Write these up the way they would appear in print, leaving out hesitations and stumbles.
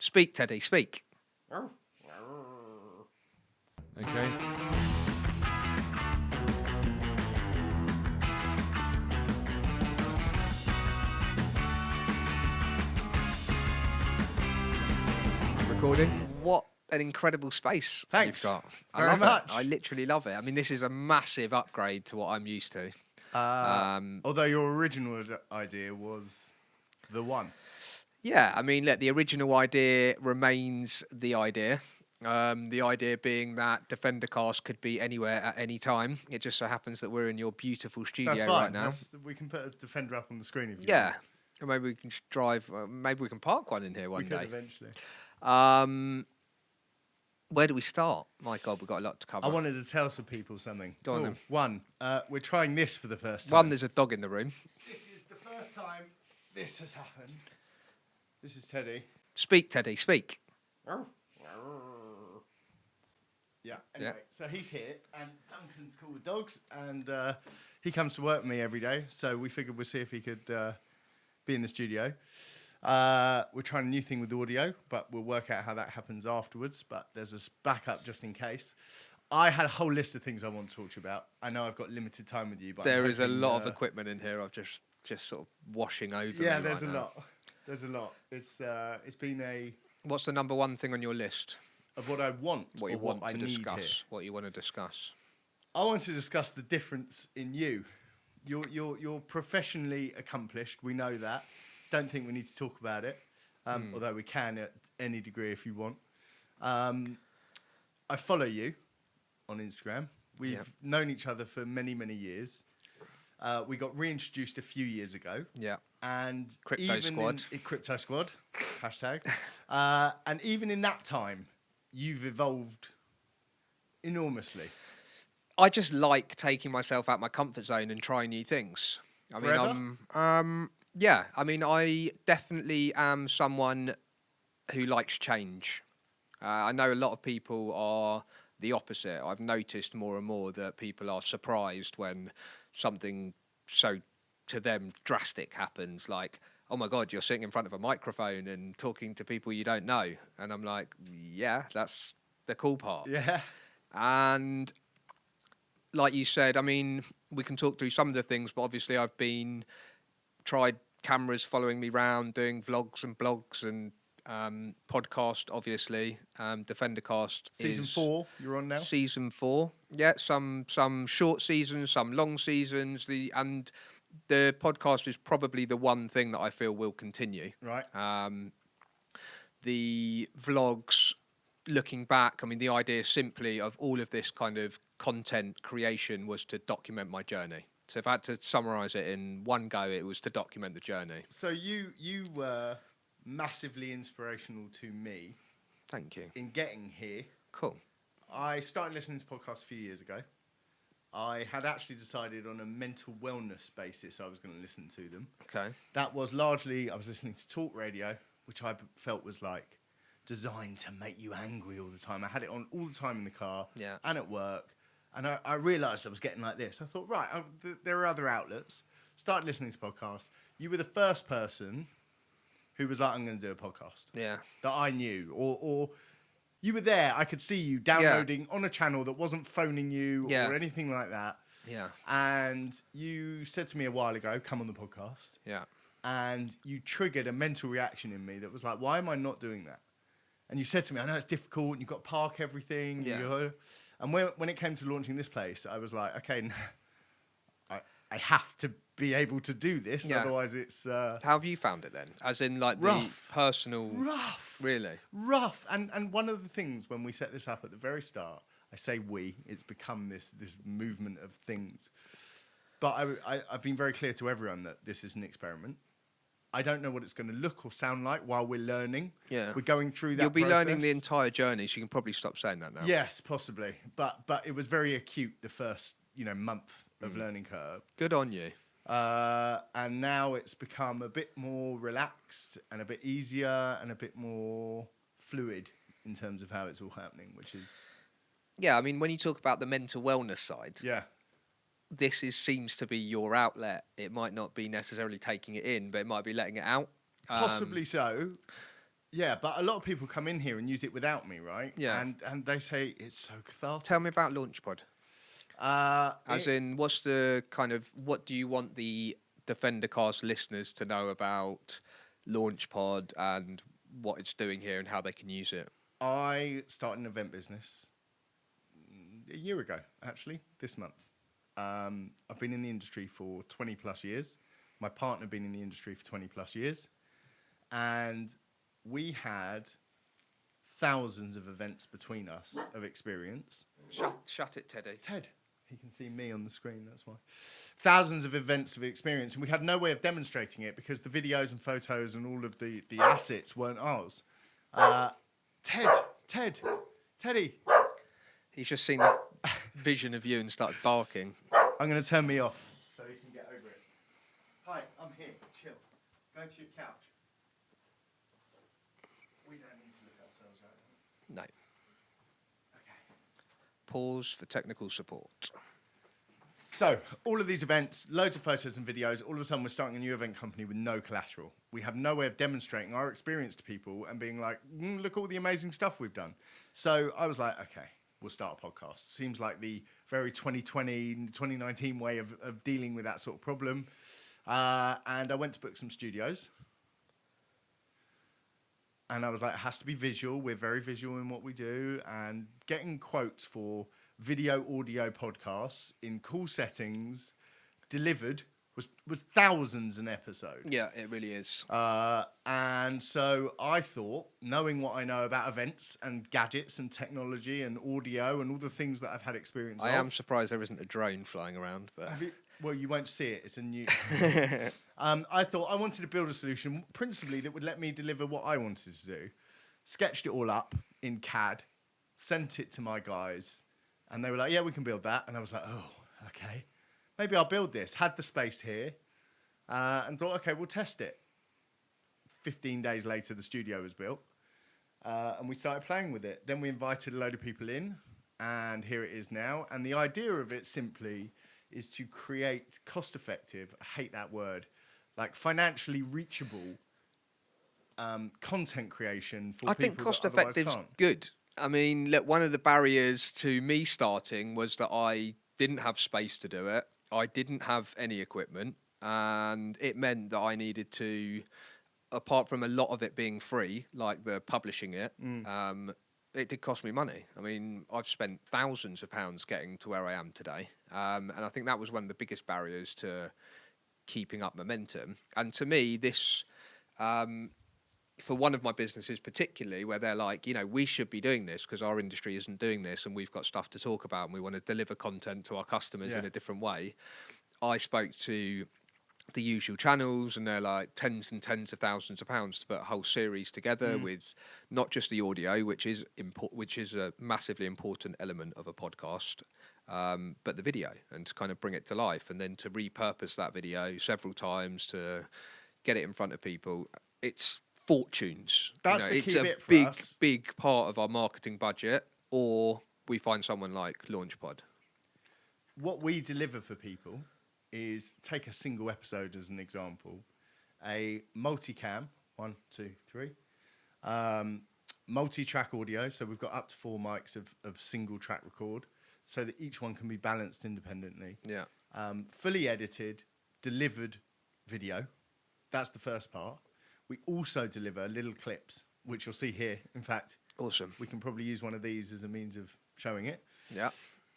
Speak, Teddy, speak. Okay. Recording. What an incredible space Thanks you've got. I very love much. it. I literally love it. I mean, this is a massive upgrade to what I'm used to. Although your original idea was the one. Yeah, I mean, look, the original idea remains the idea. The idea being that DefenderCast could be anywhere at any time. It just so happens that we're in your beautiful studio That's fine. right now. We can put a Defender up on the screen if you Yeah. want. Or maybe we can drive. Maybe we can park one in here one We could day. eventually. Where do we start? My God, we've got a lot to cover. I wanted to tell some people something. Go on then. One, we're trying this for the first time. One, there's a dog in the room. This is the first time this has happened. This is Teddy. Speak, Teddy, speak. Yeah, anyway, so he's here, and Duncan's cool with dogs, and he comes to work with me every day, so we figured we'd see if he could be in the studio. We're trying a new thing with audio, but we'll work out how that happens afterwards, but there's this backup just in case. I had a whole list of things I want to talk to you about. I know I've got limited time with you, but There is a lot of equipment in here. I've just sort of washing over. Yeah, me there's right a now. lot. There's a lot. It's been a... What's the number one thing on your list? of what I want What you or want what to I need discuss? here. What you want to discuss? I want to discuss the difference in you. You're professionally accomplished. We know that. Don't think we need to talk about it, although we can at any degree if you want. I follow you on Instagram. We've known each other for many, many years. We got reintroduced a few years ago. Yeah. And Crypto Squad. Crypto Squad, hashtag. And even in that time, you've evolved enormously. I just like taking myself out my comfort zone and trying new things. I mean, Forever? yeah. I mean, I definitely am someone who likes change. I know a lot of people are the opposite. I've noticed more and more that people are surprised when something so to them drastic happens, like, oh my God, you're sitting in front of a microphone and talking to people you don't know. And I'm like, yeah, that's the cool part. Yeah. And like you said, I mean, we can talk through some of the things, but obviously I've tried cameras following me round, doing vlogs and blogs and podcast, obviously. DefenderCast Season is 4, you're on now? Season 4. Yeah, some short seasons, some long seasons. And the podcast is probably the one thing that I feel will continue. Right. The vlogs, looking back, I mean, the idea simply of all of this kind of content creation was to document my journey. So if I had to summarise it in one go, it was to document the journey. So you were massively inspirational to me. Thank you. In getting here. Cool. I started listening to podcasts a few years ago. I had actually decided on a mental wellness basis I was going to listen to them. Okay. That was largely, I was listening to talk radio, which I felt was like designed to make you angry all the time. I had it on all the time in the car and at work. And I realised I was getting like this. I thought, right, there are other outlets. Started listening to podcasts. You were the first person who was like, I'm going to do a podcast. Yeah. That I knew. Or you were there. I could see you downloading on a channel that wasn't phoning you or anything like that. Yeah. And you said to me a while ago, come on the podcast. Yeah. And you triggered a mental reaction in me that was like, why am I not doing that? And you said to me, I know it's difficult and you've got to park everything. Yeah. And when it came to launching this place, I was like, okay, I have to be able to do this. Yeah. Otherwise it's... How have you found it then? As in like rough. the personal... Rough. Really? Rough. And one of the things when we set this up at the very start, I say we, it's become this movement of things. But I've been very clear to everyone that this is an experiment. I don't know what it's going to look or sound like while we're learning. Yeah. We're going through that You'll be process. learning the entire journey, so you can probably stop saying that now. Yes, possibly. But it was very acute the first, month of learning curve. Good on you. And now it's become a bit more relaxed and a bit easier and a bit more fluid in terms of how it's all happening, which is... Yeah, I mean, when you talk about the mental wellness side, this seems to be your outlet. It might not be necessarily taking it in, but it might be letting it out. Possibly so. Yeah, but a lot of people come in here and use it without me, right? Yeah. And they say it's so cathartic. Tell me about LaunchPod. As in, what's the kind of, what do you want the DefenderCast listeners to know about LaunchPod and what it's doing here and how they can use it? I started an event business a year ago, actually, this month. I've been in the industry for 20 plus years. My partner been in the industry for 20 plus years. And we had thousands of events between us of experience. Shut it, Teddy. Ted, he can see me on the screen, that's why. Thousands of events of experience, and we had no way of demonstrating it because the videos and photos and all of the assets weren't ours. Teddy. He's just seen the vision of you and started barking. I'm going to turn me off so you can get over it. Hi, I'm here. Chill. Go to your couch. We don't need to look at ourselves right now. No. Okay. Pause for technical support. So, all of these events, loads of photos and videos, all of a sudden we're starting a new event company with no collateral. We have no way of demonstrating our experience to people and being like, look at all the amazing stuff we've done. So I was like, okay, we'll start a podcast. Seems like the very 2020, 2019 way of dealing with that sort of problem. And I went to book some studios. And I was like, it has to be visual. We're very visual in what we do. And getting quotes for video, audio podcasts in cool settings delivered was thousands an episode. Yeah, it really is. And so I thought, knowing what I know about events and gadgets and technology and audio and all the things that I've had experience of. I am surprised there isn't a drone flying around. But well, you won't see it. It's a new... I thought I wanted to build a solution principally that would let me deliver what I wanted to do. Sketched it all up in CAD, sent it to my guys, and they were like, yeah, we can build that. And I was like, oh, okay. Maybe I'll build this. Had the space here and thought, okay, we'll test it. 15 days later, the studio was built and we started playing with it. Then we invited a load of people in and here it is now. And the idea of it simply is to create cost-effective, I hate that word, like financially reachable content creation for people that otherwise can't. I think cost-effective's good. I mean, look, one of the barriers to me starting was that I didn't have space to do it. I didn't have any equipment, and it meant that I needed to, apart from a lot of it being free, like the publishing it, it did cost me money. I mean, I've spent thousands of pounds getting to where I am today, and I think that was one of the biggest barriers to keeping up momentum. And to me, this... for one of my businesses particularly, where they're like, you know, we should be doing this because our industry isn't doing this and we've got stuff to talk about and we want to deliver content to our customers in a different way. I spoke to the usual channels and they're like tens and tens of thousands of pounds to put a whole series together with not just the audio, which is a massively important element of a podcast, but the video, and to kind of bring it to life and then to repurpose that video several times to get it in front of people. It's fortunes. That's the key bit for us. It's a big part of our marketing budget, or we find someone like LaunchPod. What we deliver for people is, take a single episode as an example, a multicam, 1, 2, 3, multi-track audio, so we've got up to 4 mics of single track record, so that each one can be balanced independently. Yeah. Fully edited, delivered video. That's the first part. We also deliver little clips, which you'll see here. In fact, awesome. We can probably use one of these as a means of showing it. Yeah.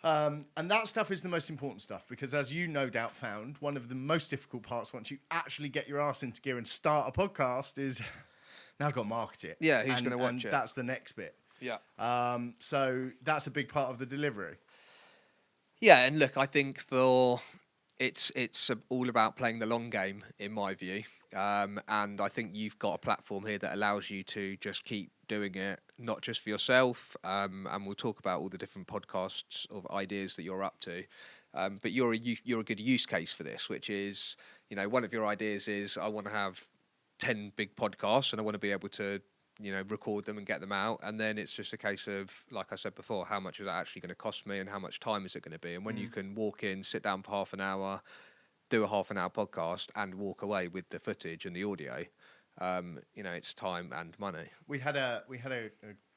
And that stuff is the most important stuff because, as you no doubt found, one of the most difficult parts once you actually get your ass into gear and start a podcast is now I've got to market it. Yeah, who's going to watch it? That's the next bit. Yeah. So that's a big part of the delivery. Yeah, and look, I think it's all about playing the long game, in my view. And I think you've got a platform here that allows you to just keep doing it, not just for yourself. And we'll talk about all the different podcasts of ideas that you're up to. But you're a good use case for this, which is, you know, one of your ideas is I want to have 10 big podcasts and I want to be able to, you know, record them and get them out. And then it's just a case of, like I said before, how much is that actually going to cost me and how much time is it going to be? And when you can walk in, sit down for half an hour, do a half an hour podcast and walk away with the footage and the audio, It's time and money. We had a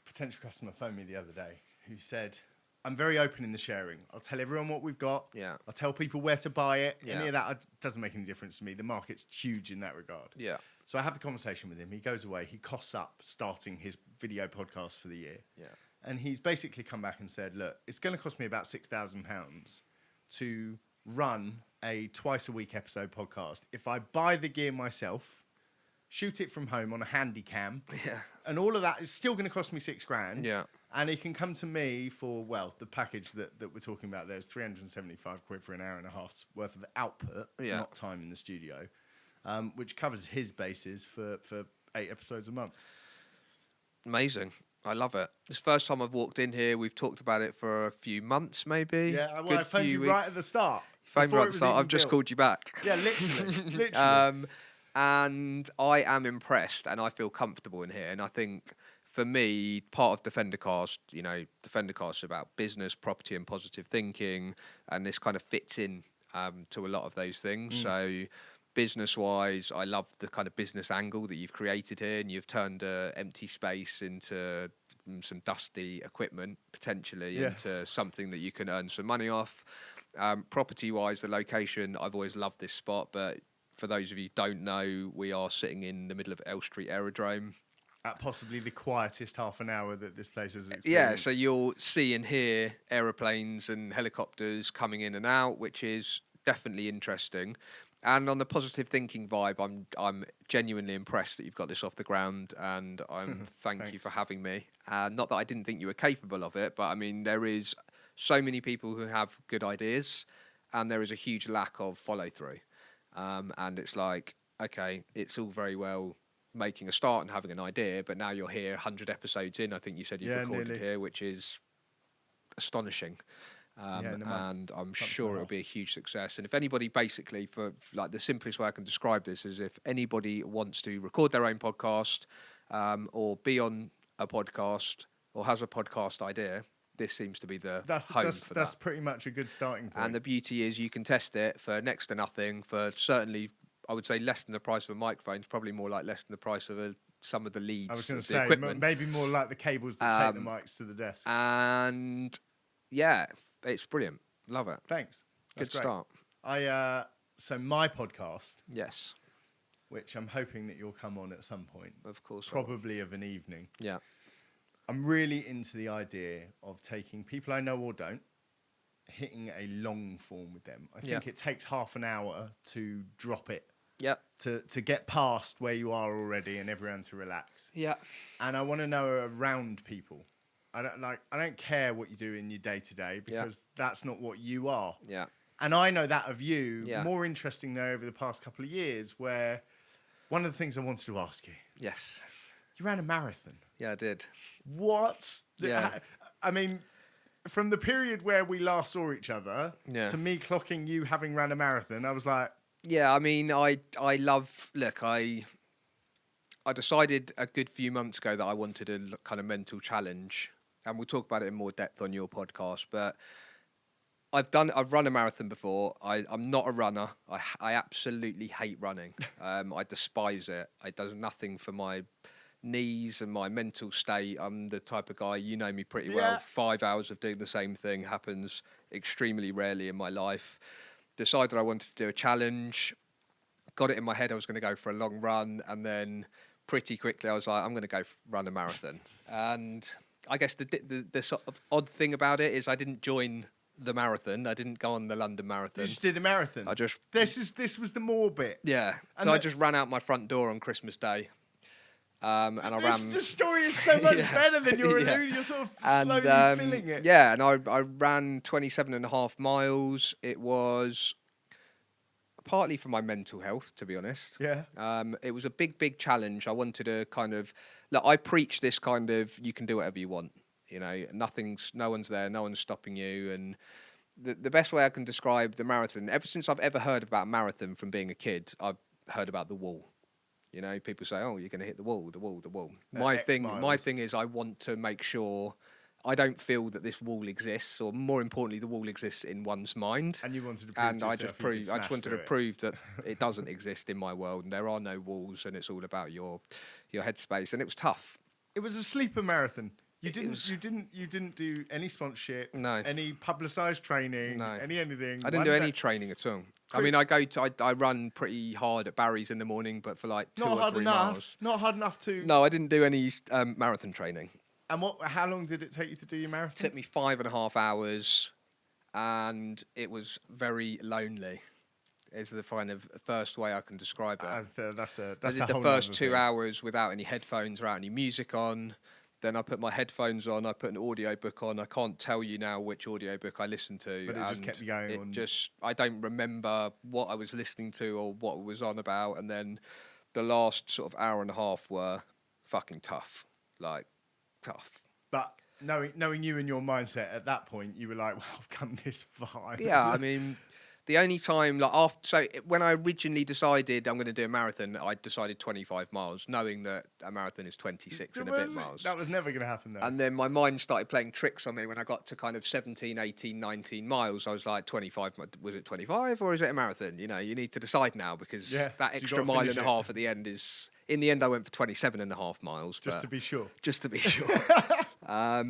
potential customer phone me the other day who said, I'm very open in the sharing. I'll tell everyone what we've got. Yeah. I'll tell people where to buy it. Yeah. Any of that doesn't make any difference to me. The market's huge in that regard. Yeah. So I have the conversation with him. He goes away. He costs up starting his video podcast for the year. Yeah. And he's basically come back and said, look, it's going to cost me about £6,000 to run a twice-a-week episode podcast. If I buy the gear myself, shoot it from home on a handy cam, and all of that is still going to cost me £6,000. Yeah. And he can come to me for, well, the package that we're talking about, there's 375 quid for an hour and a half's worth of output, not time in the studio, which covers his bases for 8 episodes a month. Amazing. I love it. It's the first time I've walked in here. We've talked about it for a few months, maybe. Yeah, well, I phoned you right at the start. Phoned right at the start. I've just called you back. Yeah, literally. And I am impressed, and I feel comfortable in here. And I think, for me, part of DefenderCast, DefenderCast is about business, property, and positive thinking, and this kind of fits in to a lot of those things. So, business-wise, I love the kind of business angle that you've created here, and you've turned an empty space into some dusty equipment, potentially, into something that you can earn some money off. Property-wise, the location, I've always loved this spot, but for those of you who don't know, we are sitting in the middle of L Street Aerodrome. At possibly the quietest half an hour that this place has experienced. Yeah, so you'll see and hear aeroplanes and helicopters coming in and out, which is definitely interesting. And on the positive thinking vibe, I'm genuinely impressed that you've got this off the ground, and thank you for having me. Not that I didn't think you were capable of it, but I mean, there is so many people who have good ideas, and there is a huge lack of follow through. And it's like, okay, it's all very well making a start and having an idea, but now you're here 100 episodes in. I think you said you've recorded here, which is astonishing. And I'm sure it'll be a huge success. And if anybody, basically, for like the simplest way I can describe this is, if anybody wants to record their own podcast, or be on a podcast, or has a podcast idea, this seems to be the home for that. That's pretty much a good starting point. And the beauty is you can test it for next to nothing, for certainly, I would say, less than the price of a microphone. It's probably more like less than the price of some of the leads. I was going to say, equipment. Maybe more like the cables that take the mics to the desk. And yeah, it's brilliant. Love it. Thanks. Good start. So my podcast. Yes. Which I'm hoping that you'll come on at some point. Of course. Probably of an evening. Yeah. I'm really into the idea of taking people I know or don't, hitting a long form with them. I think it takes half an hour to drop it. Yep. To get past where you are already and everyone to relax. Yeah. And I want to know around people. I don't care what you do in your day to day, because that's not what you are. Yeah. And I know that of you. More interesting though, over the past couple of years, where one of the things I wanted to ask you. Yes. You ran a marathon. Yeah, I did. What? Yeah. I mean, from the period where we last saw each other to me clocking you having ran a marathon, I was like... Yeah, I mean, I decided a good few months ago that I wanted a kind of mental challenge, and we'll talk about it in more depth on your podcast, but I've run a marathon before. I'm not a runner. I absolutely hate running. I despise it. It does nothing for my knees and my mental state. I'm the type of guy, you know me pretty well. 5 hours of doing the same thing happens extremely rarely in my life. Decided I wanted to do a challenge. Got it in my head I was going to go for a long run, and then pretty quickly I was like, I'm going to go run a marathon. And I guess the sort of odd thing about it is I didn't join the marathon. I didn't go on the London Marathon. You just did a marathon? This was the more bit. Yeah. So I just ran out my front door on Christmas Day. And I ran... The story is so much better than you're alluding. You're sort of slowly filling it. Yeah, and I ran 27.5 miles. It was partly for my mental health, to be honest. Yeah. It was a big challenge. I wanted to kind of... Look, I preach this kind of, you can do whatever you want. You know, no one's there, no one's stopping you. And the best way I can describe the marathon, ever since I've ever heard about marathon from being a kid, I've heard about the wall. You know, people say, "Oh, you're going to hit the wall." My thing is, I want to make sure I don't feel that this wall exists, or more importantly, the wall exists in one's mind. And you wanted to prove and to I yourself just you could proved, I just smash wanted to through it. prove that it doesn't exist in my world, and there are no walls, and it's all about your headspace. And it was tough. It was a sleeper marathon. You was- didn't do any sponsorship, No. any publicised training, No. anything. I didn't do any training at all. I mean, I run pretty hard at Barry's in the morning, but for like 2 or 3 miles. Not hard enough to. No, I didn't do any marathon training. And how long did it take you to do your marathon? It took me 5.5 hours, and it was very lonely. Is the kind of first way I can describe it. That's I a did whole the first nother 2 thing. hours without any headphones, without any music on. Then I put my headphones on. I put an audiobook on. I can't tell you now which audiobook I listened to. But it just kept you going on. I don't remember what I was listening to or what it was on about. And then the last sort of hour and a half were fucking tough. Like, tough. But knowing you and your mindset at that point, you were like, well, I've come this far. Yeah, I mean, the only time, when I originally decided I'm going to do a marathon, I decided 25 miles, knowing that a marathon is 26 and a bit miles. That was never going to happen, though. And then my mind started playing tricks on me when I got to kind of 17, 18, 19 miles. I was like, 25, was it 25 or is it a marathon? You know, you need to decide now, because Yeah, that so you extra gotta mile finish and a it. half at the end is... In the end, I went for 27.5 miles. Just but- to be sure. Just to be sure. I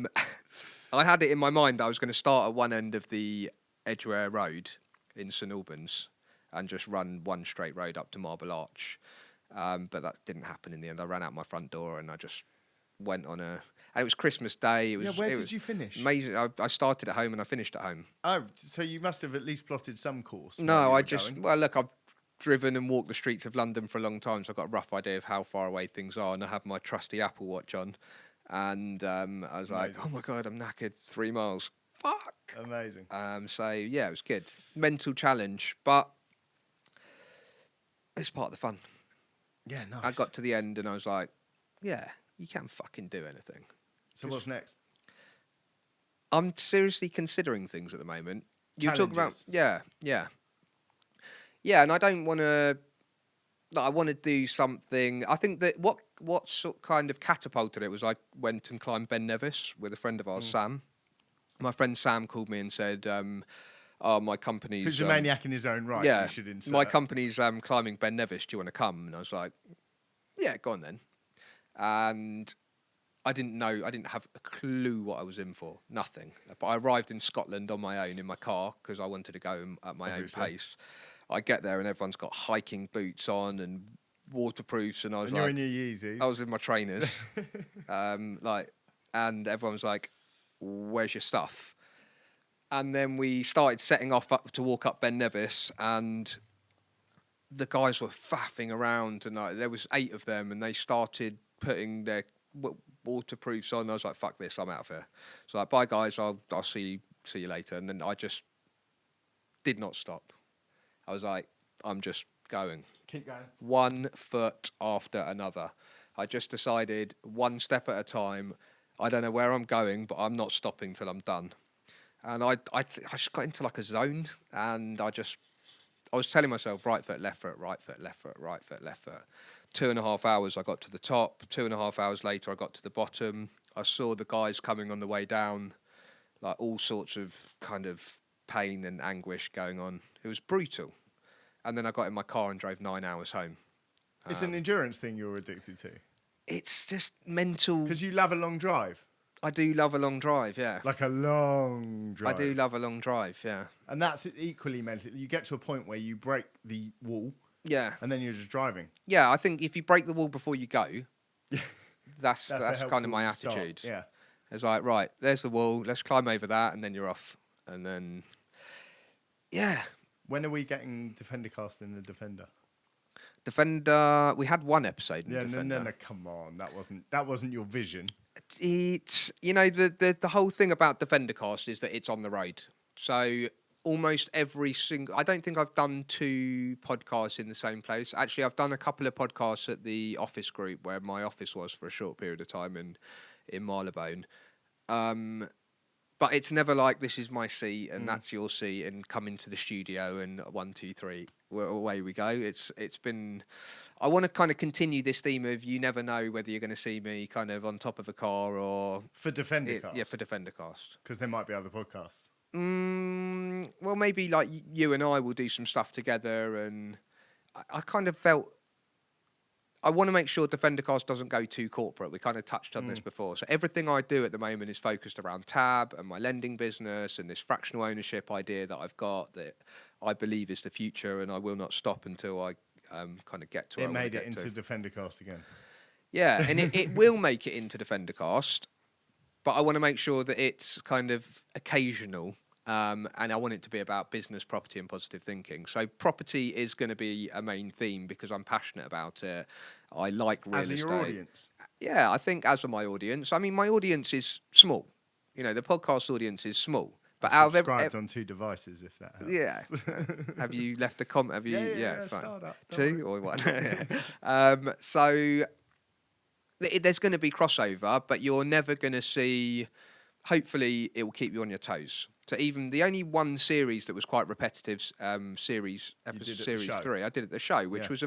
had it in my mind that I was going to start at one end of the Edgware Road in St Albans and just run one straight road up to Marble Arch. But that didn't happen in the end. I ran out my front door and I just went on a... And it was Christmas Day. Where did you finish? Amazing. I started at home and I finished at home. Oh, so you must have at least plotted some course. No, while you I were just... going. Well, look, I've driven and walked the streets of London for a long time, so I've got a rough idea of how far away things are, and I have my trusty Apple Watch on. And I was like, Amazing. oh my God, I'm knackered. 3 miles. Fuck. Amazing. So yeah, it was good. Mental challenge, but it's part of the fun. Yeah, nice. I got to the end and I was like, yeah, you can fucking do anything. So what's next? I'm seriously considering things at the moment. You're talking about, Challenges. yeah, and I don't want to. Like, I want to do something. I think that what sort of kind of catapulted it was I went and climbed Ben Nevis with a friend of ours, Sam. My friend Sam called me and said, my company's... Who's a maniac in his own right, yeah, you should insert. my company's climbing Ben Nevis. Do you want to come? And I was like, yeah, go on then. And I didn't have a clue what I was in for. Nothing. But I arrived in Scotland on my own in my car because I wanted to go at my Obviously. own pace. I get there and everyone's got hiking boots on and waterproofs, and I was And like, you're in your Yeezys. I was in my trainers, and everyone was like, "Where's your stuff?" And then we started setting off up to walk up Ben Nevis, and the guys were faffing around, and there was 8 of them, and they started putting their waterproofs on. I was like, "Fuck this, I'm out of here." So like, bye guys, I'll see you later. And then I just did not stop. I was like, I'm just going. Keep going. 1 foot after another. I just decided 1 step at a time. I don't know where I'm going, but I'm not stopping till I'm done. And I just got into like a zone, and I was telling myself, right foot, left foot, right foot, left foot, right foot, left foot. 2.5 hours, I got to the top. 2.5 hours later, I got to the bottom. I saw the guys coming on the way down, like all sorts of kind of pain and anguish going on. It was brutal. And then I got in my car and drove 9 hours home. It's an endurance thing you're addicted to. It's just mental. Because you love a long drive. I do love a long drive, yeah. Like a long drive. I do love a long drive, yeah. And that's equally mental. You get to a point where you break the wall, Yeah. and then you're just driving. Yeah, I think if you break the wall before you go, that's a kind of my helpful start, attitude. Yeah. It's like, right, there's the wall, let's climb over that, and then you're off. And then, yeah. When are we getting Defender cast in the Defender? Defender, we had 1 episode in Yeah, Defender. no, come on. That wasn't your vision. It's, the whole thing about Defender cast is that it's on the road. So almost every single... I don't think I've done 2 podcasts in the same place. Actually, I've done a couple of podcasts at the office group where my office was for a short period of time in Marylebone. But it's never like, this is my seat and that's your seat, and come into the studio and 1, 2, 3, away we go. It's been... I want to kind of continue this theme of you never know whether you're going to see me kind of on top of a car or for DefenderCast. Yeah, for DefenderCast. Because there might be other podcasts. Well, maybe like you and I will do some stuff together, and I kind of felt I want to make sure DefenderCast doesn't go too corporate. We kind of touched on this before. So everything I do at the moment is focused around Tab and my lending business and this fractional ownership idea that I've got that I believe is the future, and I will not stop until I kind of get to where I made it into DefenderCast again. Yeah, and it will make it into DefenderCast, but I want to make sure that it's kind of occasional, and I want it to be about business, property, and positive thinking. So property is going to be a main theme because I'm passionate about it. I like real estate. As your audience? Yeah, I think as are my audience. I mean, my audience is small. You know, the podcast audience is small. But out of subscribed on 2 devices, if that helps. Yeah. Have you left a comment? Have you? Yeah, fine. Startup, 2 or 1? So there's going to be crossover, but you're never going to see. Hopefully, it will keep you on your toes. So even the only one series that was quite repetitive, series 3, I did at the show, which was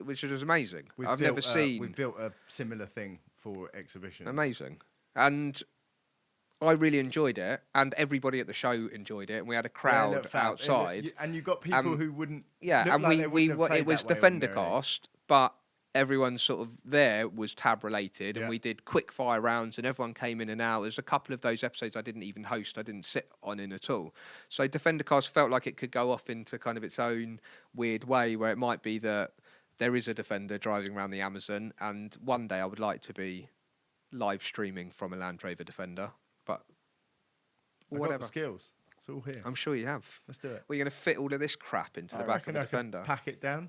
which was amazing. I've never seen. We've built a similar thing for exhibitions. Amazing, and I really enjoyed it, and everybody at the show enjoyed it, and we had a crowd outside. And you got people who wouldn't. Yeah, and like it was DefenderCast, but everyone sort of there was Tab related, and we did quick fire rounds, and everyone came in and out. There's a couple of those episodes I didn't even host, I didn't sit on in at all. So DefenderCast felt like it could go off into kind of its own weird way, where it might be that there is a Defender driving around the Amazon, and one day I would like to be live streaming from a Land Rover Defender. But whatever. I've got the skills. It's all here. I'm sure you have. Let's do it. We're going to fit all of this crap into the back of the Defender. Pack it down.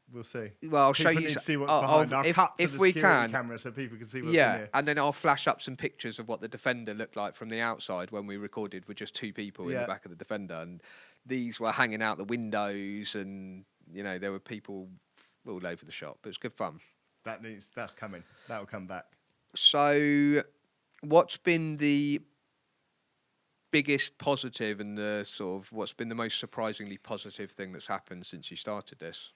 We'll see. Well, I'll show people you. Need to see what's behind. I'll cut to if the we security can, camera so people can see what's in here. And then I'll flash up some pictures of what the Defender looked like from the outside when we recorded with just 2 people in the back of the Defender, and these were hanging out the windows, and you know there were people all over the shop. But it's good fun. That's coming. That'll come back. So, what's been the biggest positive and the sort of what's been the most surprisingly positive thing that's happened since you started this?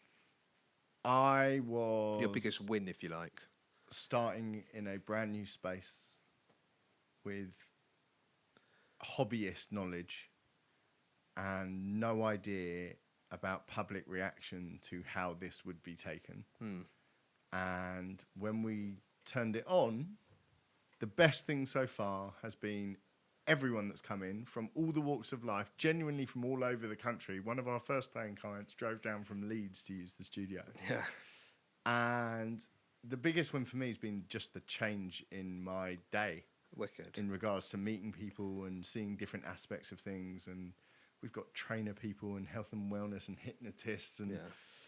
Your biggest win, if you like. Starting in a brand new space with hobbyist knowledge and no idea about public reaction to how this would be taken. And when we turned it on, the best thing so far has been everyone that's come in from all the walks of life, genuinely from all over the country. One of our first paying clients drove down from Leeds to use the studio. Yeah. And the biggest win for me has been just the change in my day. Wicked. In regards to meeting people and seeing different aspects of things. And we've got trainer people and health and wellness and hypnotists and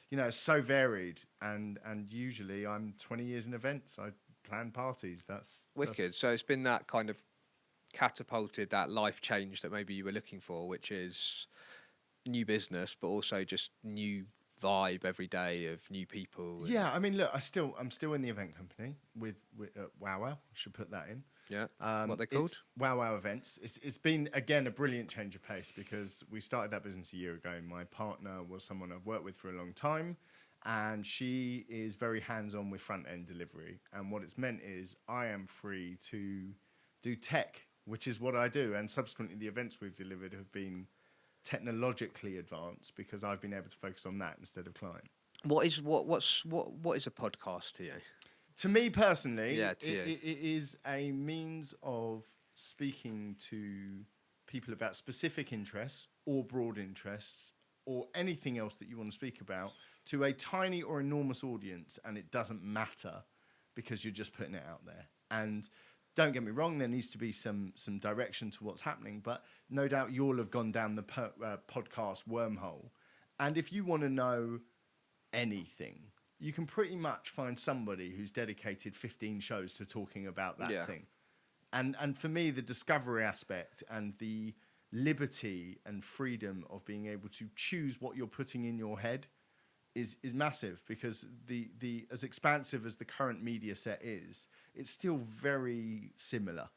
you know, it's so varied, and usually I'm 20 years in events. I plan parties. That's wicked. So it's been that kind of catapulted that life change that maybe you were looking for, which is new business, but also just new vibe every day of new people. Yeah, I mean, look, I'm still in the event company with Wowow. I should put that in. Yeah. What they called? Wowow Events. It's been again a brilliant change of pace because we started that business a year ago. My partner was someone I've worked with for a long time, and she is very hands-on with front-end delivery. And what it's meant is I am free to do tech, which is what I do. And subsequently, the events we've delivered have been technologically advanced because I've been able to focus on that instead of client. What is a podcast to you? To me personally, it is a means of speaking to people about specific interests or broad interests or anything else that you want to speak about to a tiny or enormous audience, and it doesn't matter because you're just putting it out there. And don't get me wrong, there needs to be some direction to what's happening, but no doubt you'll have gone down the podcast wormhole. And if you want to know anything, you can pretty much find somebody who's dedicated 15 shows to talking about that thing. And for me, the discovery aspect and the liberty and freedom of being able to choose what you're putting in your head is massive, because the as expansive as the current media set is, it's still very similar.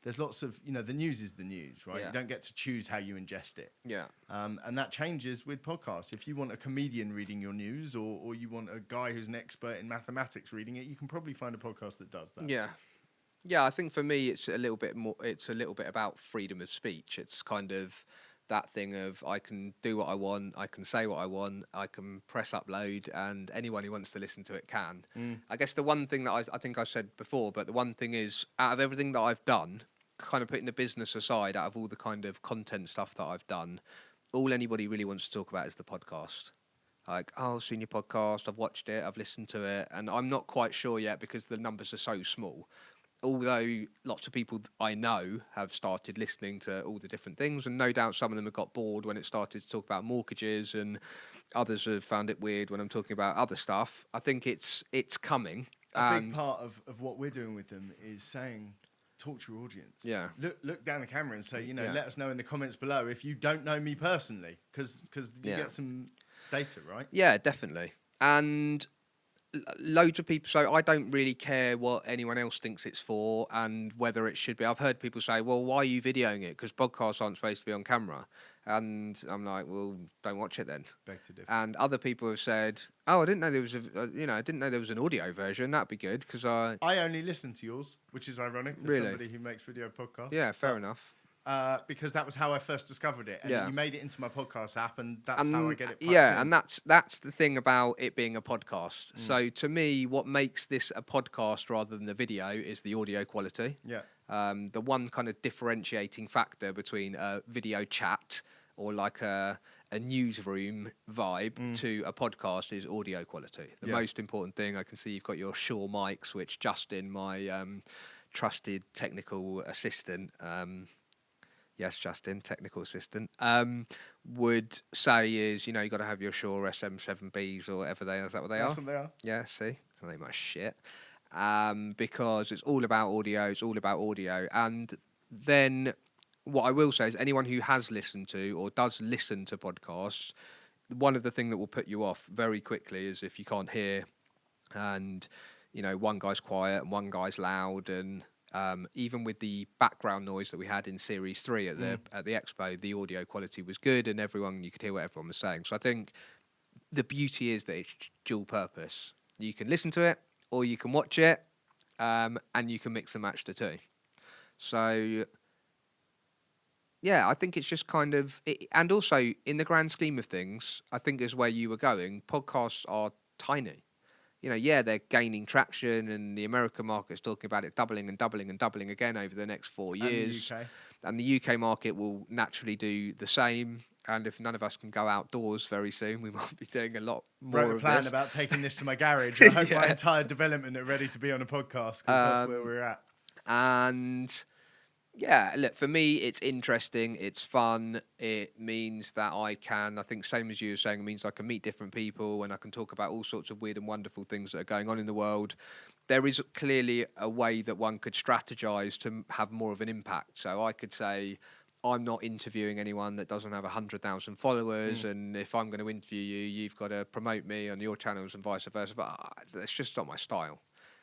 there's lots of, the news is the news, right? Yeah. You don't get to choose how you ingest it. Yeah. And that changes with podcasts. If you want a comedian reading your news, or you want a guy who's an expert in mathematics reading it, you can probably find a podcast that does that. Yeah. Yeah, I think for me it's a little bit more. It's a little bit about freedom of speech. It's kind of that thing of I can do what I want, I can say what I want, I can press upload, and anyone who wants to listen to it can. I guess the one thing that I think I said before, but the one thing is, out of everything that I've done, kind of putting the business aside, out of all the kind of content stuff that I've done, all anybody really wants to talk about is the podcast. Like, oh, I've seen your podcast, I've watched it, I've listened to it, and I'm not quite sure yet because the numbers are so small. Although lots of people I know have started listening to all the different things, and no doubt some of them have got bored when it started to talk about mortgages, and others have found it weird when I'm talking about other stuff. I think it's coming. A big part of what we're doing with them is saying, talk to your audience. Yeah. Look down the camera and say, let us know in the comments below if you don't know me personally, because you get some data, right? Yeah, definitely. And loads of people, so I don't really care what anyone else thinks it's for and whether it should be. I've heard people say, well, why are you videoing it? Because podcasts aren't supposed to be on camera. And I'm like, well, don't watch it then. Beg to differ. And other people have said, oh, I didn't know there was I didn't know there was an audio version. That'd be good because I only listen to yours, which is ironic. As Really? somebody who makes video podcasts. Yeah, fair enough. Because that was how I first discovered it, and you made it into my podcast app, and that's how I get it. Yeah, and that's the thing about it being a podcast. So to me, what makes this a podcast rather than a video is the audio quality. Yeah. The one kind of differentiating factor between a video chat or like a newsroom vibe to a podcast is audio quality. The most important thing. I can see you've got your Shure mics, which Justin, my trusted technical assistant. Yes, Justin, technical assistant, would say is, you got to have your Shure SM7Bs or whatever they are. Is that what they are? That's what they are. Yeah, see? And they must shit. Because it's all about audio, And then what I will say is anyone who has listened to or does listen to podcasts, one of the things that will put you off very quickly is if you can't hear and, one guy's quiet and one guy's loud and... even with the background noise that we had in Series 3 at the Expo, the audio quality was good and you could hear what everyone was saying. So I think the beauty is that it's dual purpose. You can listen to it or you can watch it and you can mix and match the two. So, yeah, I think it's just kind of... and also, in the grand scheme of things, I think is where you were going, podcasts are tiny. They're gaining traction, and the American market's talking about it doubling and doubling and doubling again over the next 4 years. And the UK market will naturally do the same. And if none of us can go outdoors very soon, we might be doing a lot more Wrote a of plan this. about taking this to my garage. I hope my entire development are ready to be on a podcast, because that's where we're at. And... yeah, look, for me, it's interesting, it's fun, it means that I think same as you were saying, it means I can meet different people and I can talk about all sorts of weird and wonderful things that are going on in the world. There is clearly a way that one could strategize to have more of an impact. So I could say, I'm not interviewing anyone that doesn't have 100,000 followers, and if I'm going to interview you, you've got to promote me on your channels and vice versa, but that's just not my style.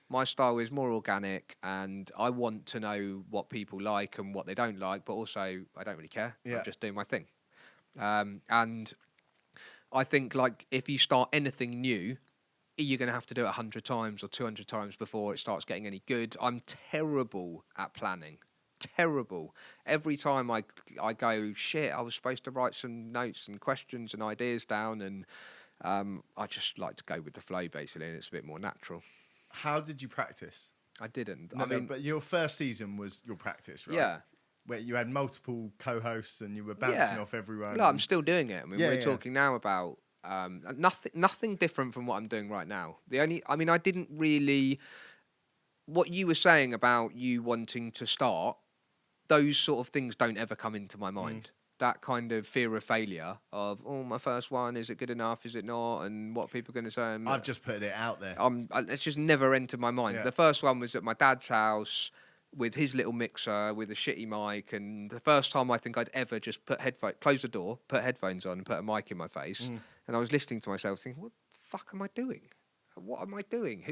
My style is more organic, and I want to know what people like and what they don't like, but also I don't really care. I'm just doing my thing. And I think, like, if you start anything new, you're going to have to do it 100 times or 200 times before it starts getting any good. I'm terrible at planning. Terrible. Every time I go, shit, I was supposed to write some notes and questions and ideas down, and I just like to go with the flow, basically, and it's a bit more natural. How did you practice? I didn't. No, but your first season was your practice, right? Yeah. Where you had multiple co-hosts and you were bouncing off everyone. No, I'm still doing it. I mean, we're talking now about nothing different from what I'm doing right now. I didn't really... what you were saying about you wanting to start, those sort of things don't ever come into my mind. That kind of fear of failure of, my first one, is it good enough, is it not, and what people are going to say. I've just put it out there. It's just never entered my mind. Yeah. The first one was at my dad's house with his little mixer with a shitty mic, and the first time I think I'd ever just close the door, put headphones on and put a mic in my face, and I was listening to myself thinking, what the fuck am I doing? What am I doing?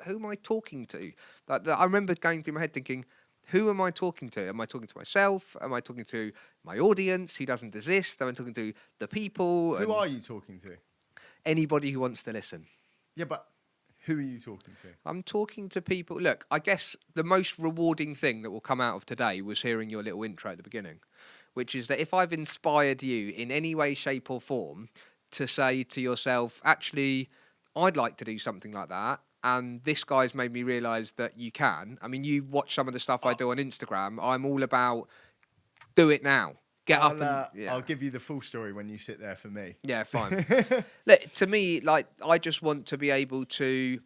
Who am I talking to? I remember going through my head thinking, Who am I talking to? Am I talking to myself? Am I talking to my audience who doesn't exist? Am I talking to the people? Who are you talking to? Anybody who wants to listen. Yeah, but who are you talking to? I'm talking to people. Look, I guess the most rewarding thing that will come out of today was hearing your little intro at the beginning, which is that if I've inspired you in any way, shape, or form to say to yourself, actually, I'd like to do something like that, and this guy's made me realise that you can. I mean, you watch some of the stuff I do on Instagram. I'm all about do it now. Get up and yeah. I'll give you the full story when you sit there for me. Yeah, fine. Look, to me, like, I just want to be able to.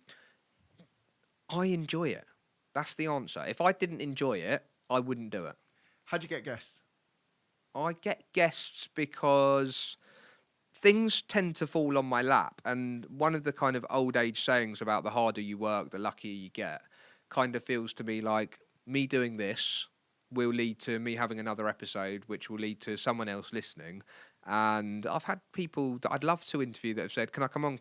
I enjoy it. That's the answer. If I didn't enjoy it, I wouldn't do it. How'd you get guests? I get guests because things tend to fall on my lap. And one of the kind of old age sayings about the harder you work, the luckier you get, kind of feels to me like me doing this will lead to me having another episode, which will lead to someone else listening. And I've had people that I'd love to interview that have said, can I come on?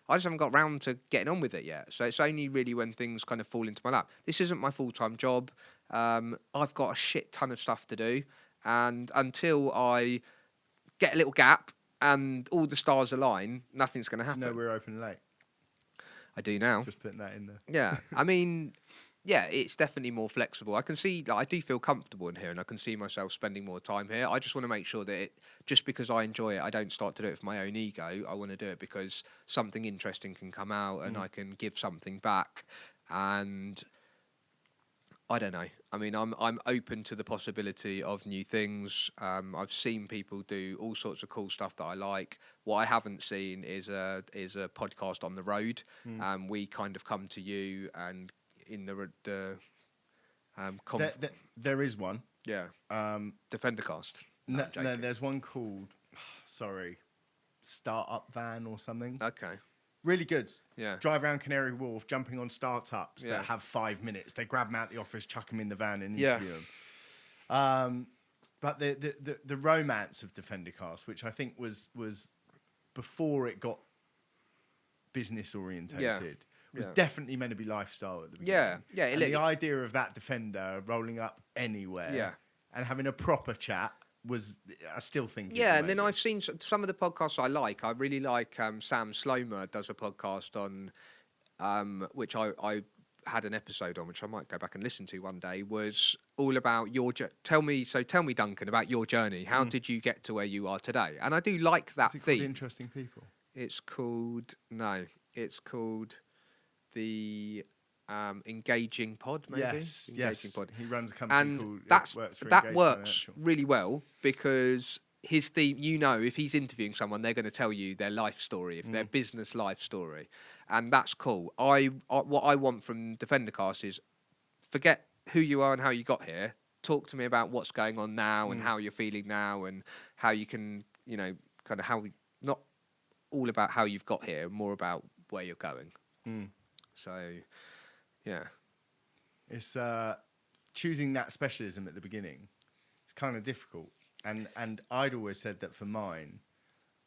I just haven't got round to getting on with it yet. So it's only really when things kind of fall into my lap. This isn't my full-time job. I've got a shit ton of stuff to do. And until I get a little gap and all the stars align, nothing's going to happen. No, we're open late. I do now. Just putting that in there. Yeah. I mean, yeah, it's definitely more flexible. I can see, like, I do feel comfortable in here and I can see myself spending more time here. I just want to make sure that just because I enjoy it, I don't start to do it for my own ego. I want to do it because something interesting can come out and I can give something back. And I don't know. I mean, I'm open to the possibility of new things. I've seen people do all sorts of cool stuff that I like. What I haven't seen is a podcast on the road. We kind of come to you and in the there is one. Yeah. Defendercast. No, there's one called Startup Van or something. Okay. Really good. Yeah. Drive around Canary Wharf, jumping on startups Yeah. that have 5 minutes. They grab them out of the office, chuck them in the van, and interview them. But the romance of Defendercast, which I think was before it got business orientated, was definitely meant to be lifestyle at the beginning. Yeah. And the idea of that Defender rolling up anywhere and having a proper chat was, I still think. Yeah, and then I've seen some of the podcasts I like. I really like Sam Slomer does a podcast on, which I had an episode on, which I might go back and listen to one day, was all about your tell me, Duncan, about your journey. How did you get to where you are today? And I do like that theme. Called Interesting People? It's called the Engaging Pod, maybe. Engaging Pod. He runs a company called that works really well because his theme. If he's interviewing someone, they're going to tell you their life story, their business life story, and that's cool. What I want from Defendercast is forget who you are and how you got here. Talk to me about what's going on now and how you're feeling now and how you can, kind of how not all about how you've got here, more about where you're going. So, yeah. It's choosing that specialism at the beginning. It's kind of difficult. And I'd always said that for mine,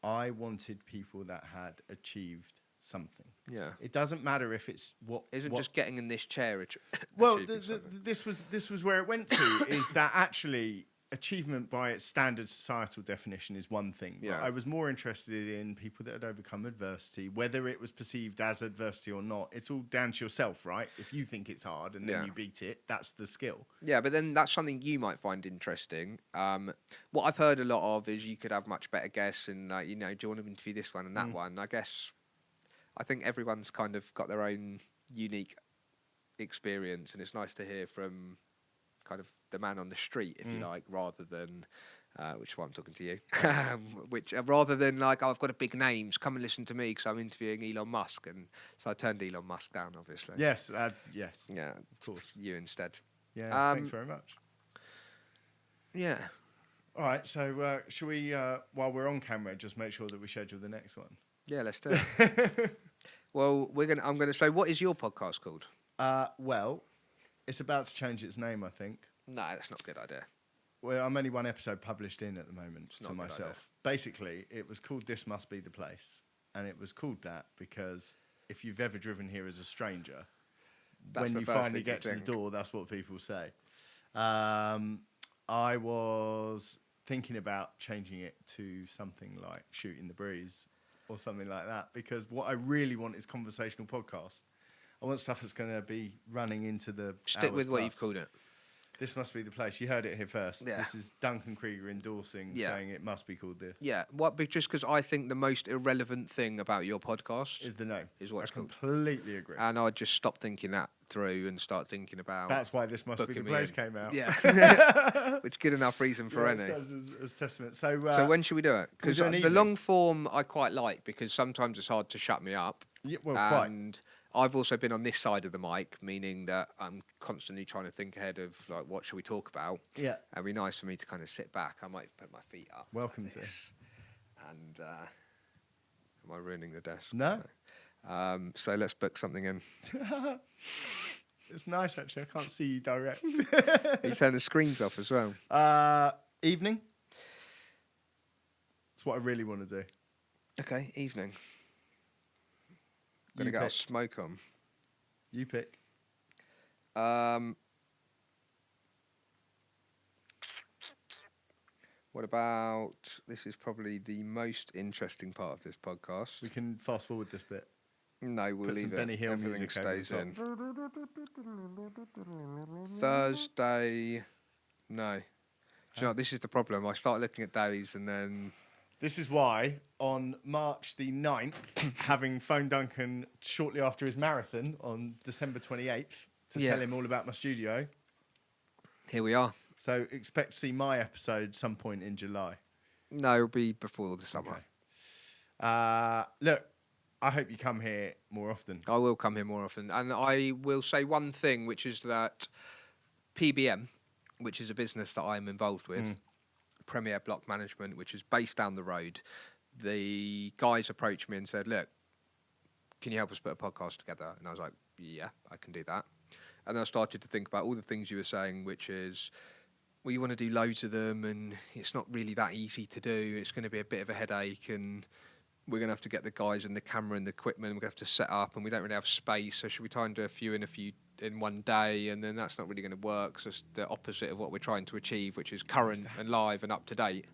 I wanted people that had achieved something. Yeah. It doesn't matter if it's what... Isn't just getting in this chair... Well, this was where it went to, is that actually... Achievement by its standard societal definition is one thing. Yeah. But I was more interested in people that had overcome adversity, whether it was perceived as adversity or not. It's all down to yourself, right? If you think it's hard and then you beat it, that's the skill. Yeah, but then that's something you might find interesting. What I've heard a lot of is you could have much better guests and, do you want to interview this one and that one? I think everyone's kind of got their own unique experience and it's nice to hear from kind of the man on the street, if you like, rather than, which is why I'm talking to you, rather than like, I've got a big names, come and listen to me because I'm interviewing Elon Musk. And so I turned Elon Musk down, obviously. Yes. Yes. Yeah. Of course. You instead. Yeah. Thanks very much. Yeah. All right. So shall we, while we're on camera, just make sure that we schedule the next one? Yeah, let's do it. Well, I'm going to say, what is your podcast called? Well, it's about to change its name, I think. No, that's not a good idea. Well, I'm only one episode published in at the moment for myself. Basically, it was called This Must Be the Place. And it was called that because if you've ever driven here as a stranger, when you finally get to the door, that's what people say. I was thinking about changing it to something like Shooting the Breeze or something like that, because what I really want is conversational podcasts. I want stuff that's going to be running into the Stick hours with what plus. you've called it. This must be the place. You heard it here first. Yeah. This is Duncan Kreeger endorsing, saying it must be called this. Yeah, just because I think the most irrelevant thing about your podcast Is the name. Is what it's called. Completely agree. And I just stop thinking that through and start thinking about. That's why This Must Be the Place came out. Yeah, which good enough reason for any. As testament. So when should we do it? Because the evening? long form I quite like, because sometimes it's hard to shut me up. Yeah, well, and I've also been on this side of the mic, meaning that I'm constantly trying to think ahead of like what should we talk about. Yeah, it'd be nice for me to kind of sit back. I might put my feet up. Welcome to this. And am I ruining the desk? No. So let's book something in. It's nice actually. I can't see you direct. You turn the screens off as well. Evening. That's what I really want to do. Okay, evening. Gonna get our smoke on. You pick. What about, this is probably the most interesting part of this podcast. We can fast forward this bit. No, we'll Put leave some it. Benny Hill Everything music stays over in. the Thursday. No. Do you know what, this is the problem. I start looking at days and then. This is why on March the 9th, having phoned Duncan shortly after his marathon on December 28th to tell him all about my studio. Here we are. So expect to see my episode some point in July. No, it'll be before the summer. Okay. Look, I hope you come here more often. I will come here more often. And I will say one thing, which is that PBM, which is a business that I'm involved with, Premier Block Management, which is based down the road, the guys approached me and said, look, can you help us put a podcast together? And I was like, yeah, I can do that. And I started to think about all the things you were saying, which is, well, you want to do loads of them and it's not really that easy to do. It's going to be a bit of a headache and we're going to have to get the guys and the camera and the equipment. We're going to have to set up and we don't really have space. So should we try and do a few in one day? And then that's not really going to work. So it's the opposite of what we're trying to achieve, which is current and live and up to date.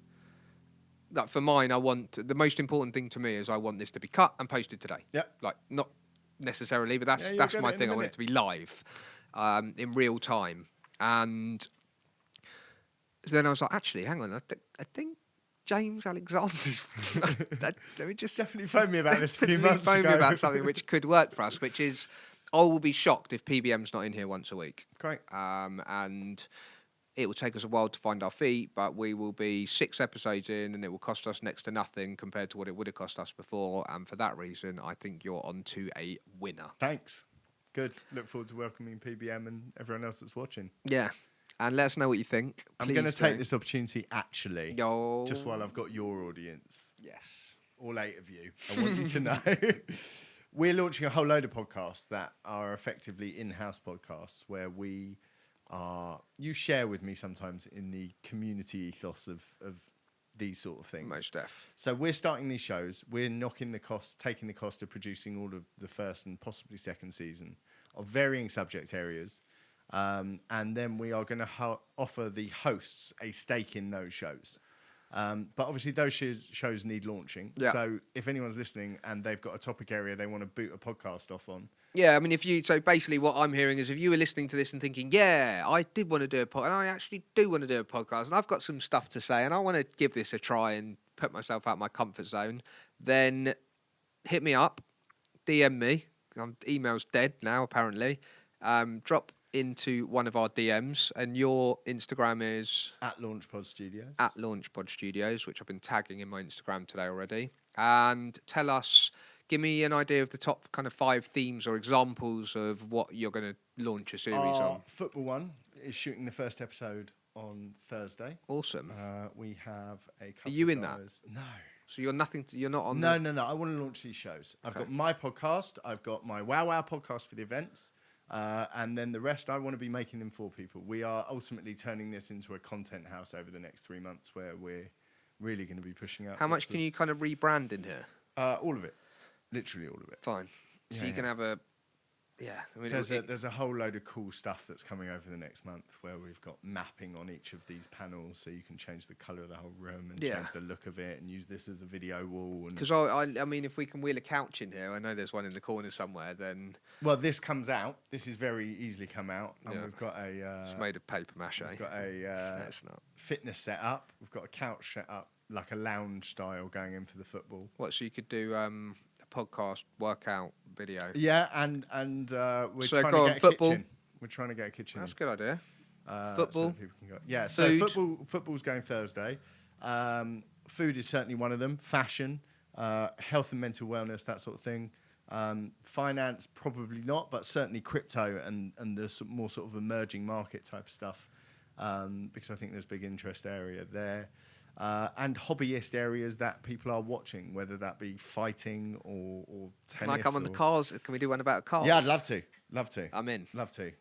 Like for mine, the most important thing to me is I want this to be cut and posted today. Yeah. Like not necessarily, but that's my thing. I want it to be live, in real time. And so then I was like, actually, hang on, I think James Alexander's. Let me just definitely phone me about this a few months ago. Phone me about something which could work for us, which is I will be shocked if PBM's not in here once a week. Great. And it will take us a while to find our feet, but we will be 6 episodes in and it will cost us next to nothing compared to what it would have cost us before. And for that reason, I think you're onto a winner. Thanks. Good. Look forward to welcoming PBM and everyone else that's watching. Yeah. And let us know what you think. I'm going to take this opportunity, actually, Yo. just while I've got your audience. Yes. All 8 of you. I want you to know. We're launching a whole load of podcasts that are effectively in-house podcasts where you share with me sometimes in the community ethos of these sort of things. Most def. So we're starting these shows. We're taking the cost of producing all of the first and possibly second season of varying subject areas. And then we are going to offer the hosts a stake in those shows. But obviously those shows need launching. Yeah. So if anyone's listening and they've got a topic area they want to boot a podcast off on. Yeah, I mean, so basically what I'm hearing is if you were listening to this and thinking, yeah, I did want to do a podcast, and I actually do want to do a podcast, and I've got some stuff to say, and I want to give this a try and put myself out my comfort zone, then hit me up, DM me. Email's dead now, apparently. Drop into one of our DMs, and your Instagram is At LaunchPod Studios. At LaunchPod Studios, which I've been tagging in my Instagram today already. And tell us, give me an idea of the top kind of 5 themes or examples of what you're going to launch a series on. Football one is shooting the first episode on Thursday. Awesome. We have a couple. Are you of in that? No. So you're not on. No. I want to launch these shows. I've got my podcast. I've got my Wowow podcast for the events. And then the rest, I want to be making them for people. We are ultimately turning this into a content house over the next 3 months where we're really going to be pushing out. How much can you kind of rebrand in here? All of it. Literally all of it. Fine. So you can have a Yeah, I mean, there's a whole load of cool stuff that's coming over the next month where we've got mapping on each of these panels, so you can change the colour of the whole room and change the look of it and use this as a video wall. Because I mean, if we can wheel a couch in here, I know there's one in the corner somewhere. Then this comes out. This is very easily come out, and we've got a. It's made of paper mache. We've got a no, it's not. fitness set up. We've got a couch set up like a lounge style going in for the football. What? So you could do a podcast workout video. Yeah, and we're so trying to get a football. kitchen. We're trying to get a kitchen. That's a good idea. Football. So people can go. Yeah, food. So football's going Thursday. Food is certainly one of them. Fashion, health and mental wellness, that sort of thing. Finance, probably not, but certainly crypto and the more sort of emerging market type of stuff, because I think there's a big interest area there. And hobbyist areas that people are watching, whether that be fighting or tennis. Can I come on the cars? Can we do one about cars? Yeah, I'd love to. Love to. I'm in. Love to.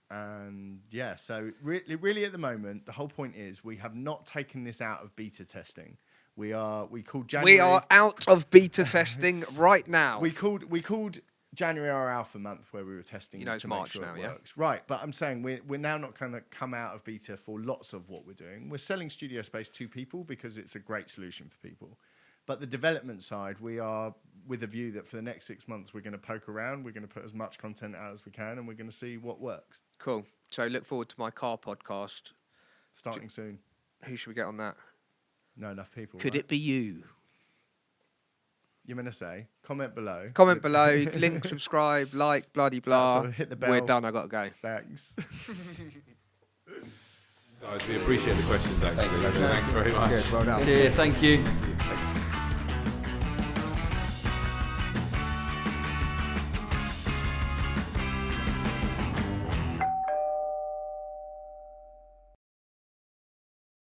And yeah, so really at the moment, the whole point is we have not taken this out of beta testing. We called January. We are out of beta testing right now. We called January our alpha month where we were testing. You know, it's March now, yeah. Works. Right, but I'm saying we're now not going to come out of beta for lots of what we're doing. We're selling studio space to people because it's a great solution for people. But the development side, we are with a view that for the next 6 months we're going to poke around, we're going to put as much content out as we can, and we're going to see what works. Cool. So look forward to my car podcast. Starting soon. Who should we get on that? Not enough people. Could it be you? You're going to say, comment below. Comment below, link, subscribe, like, bloody blah. So hit the bell. We're done, I got to go. Thanks. Guys, we appreciate the questions, actually. Thank you. Thanks very much. Good, well done. Cheers, thank you. Thanks.